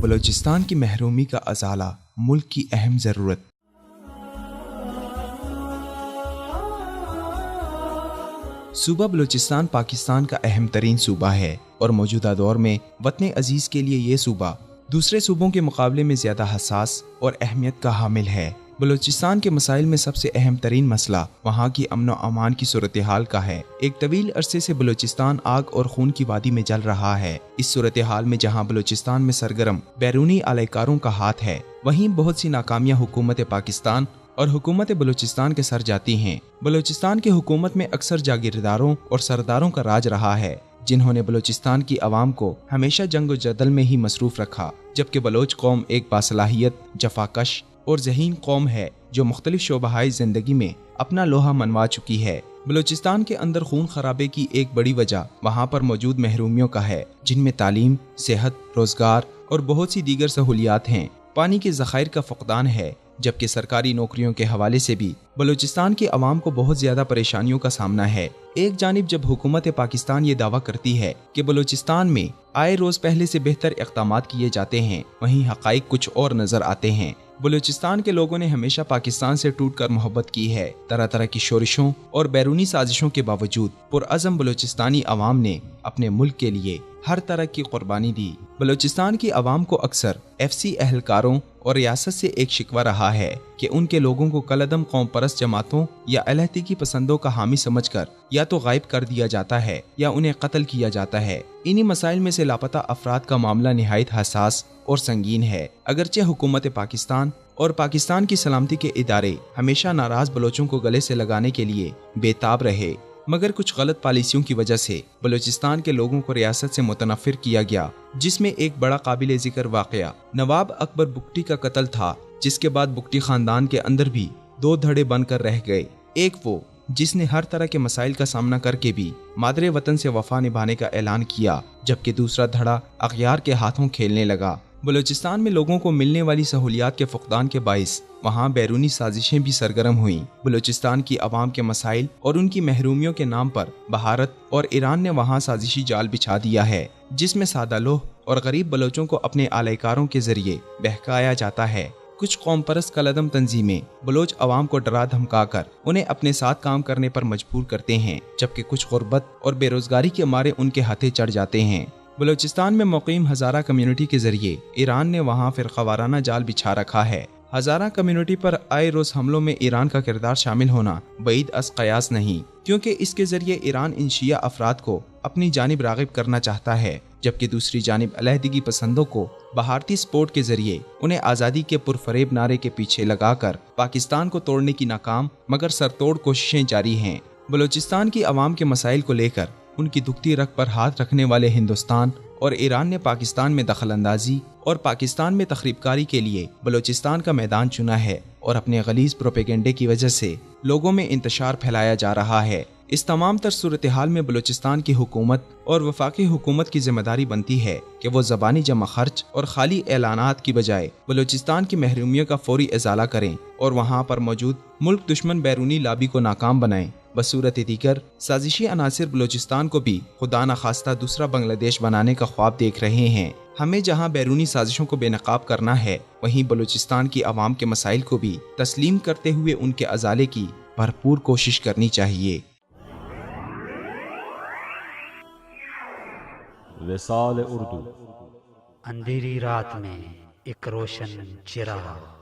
بلوچستان کی محرومی کا ازالہ ملک کی اہم ضرورت۔ صوبہ بلوچستان پاکستان کا اہم ترین صوبہ ہے اور موجودہ دور میں وطن عزیز کے لیے یہ صوبہ دوسرے صوبوں کے مقابلے میں زیادہ حساس اور اہمیت کا حامل ہے۔ بلوچستان کے مسائل میں سب سے اہم ترین مسئلہ وہاں کی امن و امان کی صورتحال کا ہے۔ ایک طویل عرصے سے بلوچستان آگ اور خون کی وادی میں جل رہا ہے۔ اس صورتحال میں جہاں بلوچستان میں سرگرم بیرونی اہلکاروں کا ہاتھ ہے، وہیں بہت سی ناکامیاں حکومت پاکستان اور حکومت بلوچستان کے سر جاتی ہیں۔ بلوچستان کی حکومت میں اکثر جاگیرداروں اور سرداروں کا راج رہا ہے، جنہوں نے بلوچستان کی عوام کو ہمیشہ جنگ و جدل میں ہی مصروف رکھا، جبکہ بلوچ قوم ایک باصلاحیت، جفاکش اور ذہین قوم ہے جو مختلف شعبہائے زندگی میں اپنا لوہا منوا چکی ہے۔ بلوچستان کے اندر خون خرابے کی ایک بڑی وجہ وہاں پر موجود محرومیوں کا ہے، جن میں تعلیم، صحت، روزگار اور بہت سی دیگر سہولیات ہیں۔ پانی کے ذخائر کا فقدان ہے، جبکہ سرکاری نوکریوں کے حوالے سے بھی بلوچستان کی عوام کو بہت زیادہ پریشانیوں کا سامنا ہے۔ ایک جانب جب حکومت پاکستان یہ دعویٰ کرتی ہے کہ بلوچستان میں آئے روز پہلے سے بہتر اقدامات کیے جاتے ہیں، وہیں حقائق کچھ اور نظر آتے ہیں۔ بلوچستان کے لوگوں نے ہمیشہ پاکستان سے ٹوٹ کر محبت کی ہے۔ طرح طرح کی شورشوں اور بیرونی سازشوں کے باوجود پرعزم بلوچستانی عوام نے اپنے ملک کے لیے ہر طرح کی قربانی دی۔ بلوچستان کی عوام کو اکثر ایف سی اہلکاروں اور ریاست سے ایک شکوہ رہا ہے کہ ان کے لوگوں کو کالعدم قوم پرست جماعتوں یا علیحدگی پسندوں کا حامی سمجھ کر یا تو غائب کر دیا جاتا ہے یا انہیں قتل کیا جاتا ہے۔ انہی مسائل میں سے لاپتہ افراد کا معاملہ نہایت حساس اور سنگین ہے۔ اگرچہ حکومت پاکستان اور پاکستان کی سلامتی کے ادارے ہمیشہ ناراض بلوچوں کو گلے سے لگانے کے لیے بے تاب رہے، مگر کچھ غلط پالیسیوں کی وجہ سے بلوچستان کے لوگوں کو ریاست سے متنفر کیا گیا، جس میں ایک بڑا قابل ذکر واقعہ نواب اکبر بگٹی کا قتل تھا، جس کے بعد بگٹی خاندان کے اندر بھی دو دھڑے بن کر رہ گئے۔ ایک وہ جس نے ہر طرح کے مسائل کا سامنا کر کے بھی مادر وطن سے وفا نبھانے کا اعلان کیا، جبکہ دوسرا دھڑا اغیار کے ہاتھوں کھیلنے لگا۔ بلوچستان میں لوگوں کو ملنے والی سہولیات کے فقدان کے باعث وہاں بیرونی سازشیں بھی سرگرم ہوئیں۔ بلوچستان کی عوام کے مسائل اور ان کی محرومیوں کے نام پر بھارت اور ایران نے وہاں سازشی جال بچھا دیا ہے، جس میں سادہ لوہ اور غریب بلوچوں کو اپنے اہلکاروں کے ذریعے بہکایا جاتا ہے۔ کچھ قوم پرست کالعدم تنظیمیں بلوچ عوام کو ڈرا دھمکا کر انہیں اپنے ساتھ کام کرنے پر مجبور کرتے ہیں، جبکہ کچھ غربت اور بے روزگاری کے مارے ان کے ہتھے چڑھ جاتے ہیں۔ بلوچستان میں مقیم ہزارہ کمیونٹی کے ذریعے ایران نے وہاں فرقہ وارانہ جال بچھا رکھا ہے۔ ہزارہ کمیونٹی پر آئے روز حملوں میں ایران کا کردار شامل ہونا بعید از قیاس نہیں، کیونکہ اس کے ذریعے ایران ان شیعہ افراد کو اپنی جانب راغب کرنا چاہتا ہے، جبکہ دوسری جانب علیحدگی پسندوں کو بھارتی سپورٹ کے ذریعے انہیں آزادی کے پرفریب نعرے کے پیچھے لگا کر پاکستان کو توڑنے کی ناکام مگر سرتوڑ کوششیں جاری ہیں۔ بلوچستان کی عوام کے مسائل کو لے کر ان کی دکھتی رگ پر ہاتھ رکھنے والے ہندوستان اور ایران نے پاکستان میں دخل اندازی اور پاکستان میں تخریب کاری کے لیے بلوچستان کا میدان چنا ہے اور اپنے غلیظ پروپیگنڈے کی وجہ سے لوگوں میں انتشار پھیلایا جا رہا ہے۔ اس تمام تر صورتحال میں بلوچستان کی حکومت اور وفاقی حکومت کی ذمہ داری بنتی ہے کہ وہ زبانی جمع خرچ اور خالی اعلانات کی بجائے بلوچستان کی محرومیوں کا فوری ازالہ کریں اور وہاں پر موجود ملک دشمن بیرونی لابی کو ناکام بنائیں۔ بصورت دیگر سازشی عناصر بلوچستان کو بھی خدا نخواستہ دوسرا بنگلہ دیش بنانے کا خواب دیکھ رہے ہیں۔ ہمیں جہاں بیرونی سازشوں کو بے نقاب کرنا ہے، وہیں بلوچستان کی عوام کے مسائل کو بھی تسلیم کرتے ہوئے ان کے ازالے کی بھرپور کوشش کرنی چاہیے۔ وصال اردو اندھیری رات میں ایک روشن چراغ۔